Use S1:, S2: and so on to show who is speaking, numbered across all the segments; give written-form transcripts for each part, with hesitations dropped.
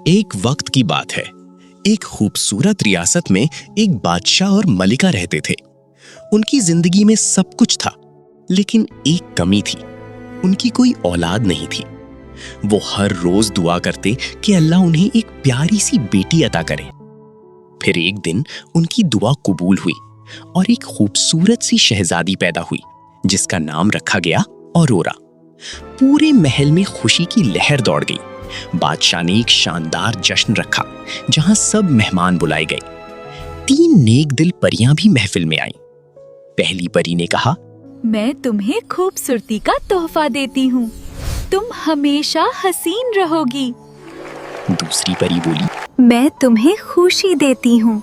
S1: एक वक्त की बात है। एक खूबसूरत रियासत में एक बादशाह और मलिका रहते थे। उनकी जिंदगी में सब कुछ था, लेकिन एक कमी थी। उनकी कोई औलाद नहीं थी। वो हर रोज दुआ करते कि अल्लाह उन्हें एक प्यारी सी बेटी अता करे। फिर एक दिन उनकी दुआ कबूल हुई और एक खूबसूरत सी शहजादी पैदा हुई, जिसका नाम रखा गया औरोरा। पूरे महल में खुशी की लहर दौड़ गई। बादशाह ने एक शानदार जश्न रखा, जहां सब मेहमान बुलाए गए। 3 नेक दिल परियां भी महफिल में आईं। पहली परी ने कहा,
S2: मैं तुम्हें खूबसूरती का तोहफा देती हूँ। तुम हमेशा हसीन रहोगी।
S1: दूसरी परी बोली,
S2: मैं तुम्हें खुशी देती हूँ।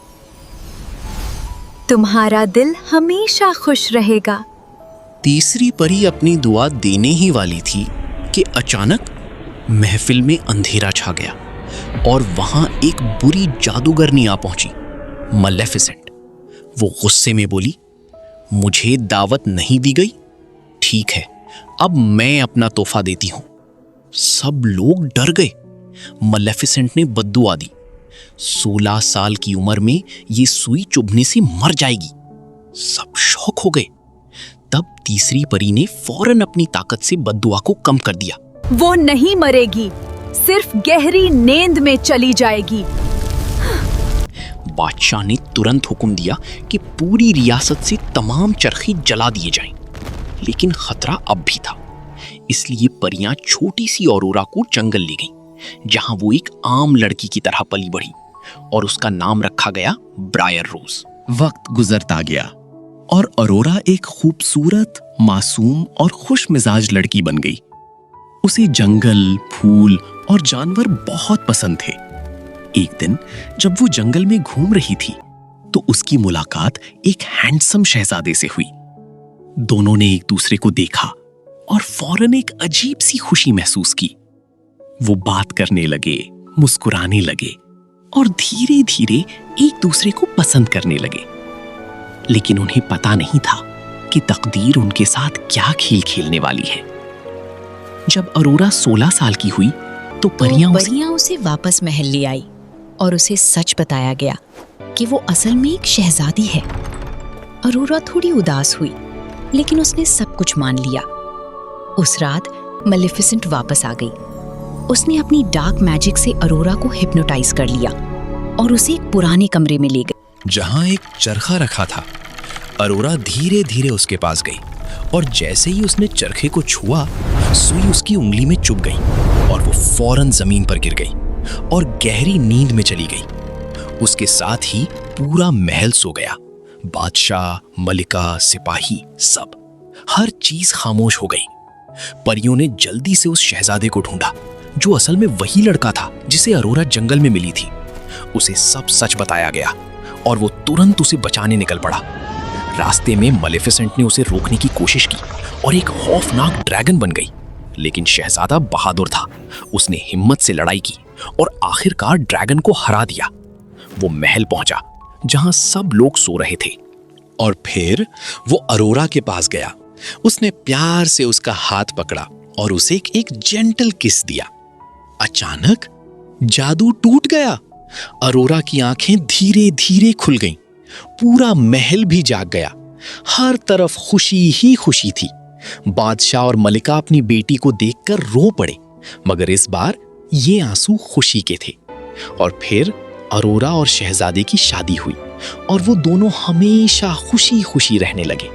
S2: तुम्हारा दिल हमेशा खुश रहेगा।
S1: तीसरी परी अपनी दुआ देने ही वाली थी कि अचानक महफिल में अंधेरा छा गया और वहां एक बुरी जादूगरनी आ पहुंची, मलेफिसेंट। वो गुस्से में बोली, मुझे दावत नहीं दी गई? ठीक है, अब मैं अपना तोहफा देती हूं। सब लोग डर गए। मलेफिसेंट ने बद्दुआ दी, 16 साल की उम्र में ये सुई चुभने से मर जाएगी। सब शौक हो गए। तब तीसरी परी ने फौरन अपनी ताकत से बद्दुआ को कम कर दिया।
S2: वो नहीं मरेगी, सिर्फ गहरी नींद में चली जाएगी।
S1: बादशाह ने तुरंत हुक्म दिया कि पूरी रियासत से तमाम चरखे जला दिए जाएं। लेकिन खतरा अब भी था, इसलिए परियां छोटी सी औरोरा को जंगल ले गईं, जहां वो एक आम लड़की की तरह पली बढ़ी और उसका नाम रखा गया ब्रायर रोज। वक्त गुजरता गया और औरोरा एक खूबसूरत, मासूम और खुश मिजाज लड़की बन गई। उसे जंगल, फूल और जानवर बहुत पसंद थे। एक दिन जब वो जंगल में घूम रही थी, तो उसकी मुलाकात एक हैंडसम शहजादे से हुई। दोनों ने एक दूसरे को देखा और फौरन एक अजीब सी खुशी महसूस की। वो बात करने लगे, मुस्कुराने लगे और धीरे धीरे एक दूसरे को पसंद करने लगे। लेकिन उन्हें पता नहीं था कि तकदीर उनके साथ क्या खेल खेलने वाली है। जब अरोरा 16 साल की हुई, तो परियां
S3: उसे वापस महल ले आई और उसे सच बताया गया कि वो असल में एक शहजादी है। अरोरा थोड़ी उदास हुई, लेकिन उसने सब कुछ मान लिया। उस रात मलेफिसेंट वापस आ गई। उसने अपनी डार्क मैजिक से अरोरा को हिप्नोटाइज कर लिया और उसे एक पुराने कमरे में ले गई,
S1: जहां एक चरखा रखा था। अरोरा धीरे धीरे उसके पास गई और जैसे ही उसने चरखे को छुआ, सुई उसकी उंगली में चुभ गई और वो फौरन जमीन पर गिर गई और गहरी नींद में चली गई। उसके साथ ही पूरा महल सो गया। बादशाह, मलिका, सिपाही, सब, हर चीज खामोश हो गई। परियों ने जल्दी से उस शहजादे को ढूंढा, जो असल में वही लड़का था जिसे अरोरा जंगल में मिली थी। उसे सब सच बताया गया और वो तुरंत उसे बचाने निकल पड़ा। रास्ते में मलेफिसेंट ने उसे रोकने की कोशिश की और एक खौफनाक ड्रैगन बन गई। लेकिन शहजादा बहादुर था। उसने हिम्मत से लड़ाई की और आखिरकार ड्रैगन को हरा दिया। वो महल पहुंचा, जहां सब लोग सो रहे थे। और फिर वो अरोरा के पास गया। उसने प्यार से उसका हाथ पकड़ा और उसे एक जेंटल किस दिया। अचानक जादू टूट गया। अरोरा की आंखें धीरे धीरे खुल गईं। पूरा महल भी जाग गया। हर तरफ खुशी ही खुशी थी। बादशाह और मलिका अपनी बेटी को देखकर रो पड़े, मगर इस बार ये आंसू खुशी के थे। और फिर अरोरा और शहजादे की शादी हुई और वो दोनों हमेशा खुशी खुशी रहने लगे।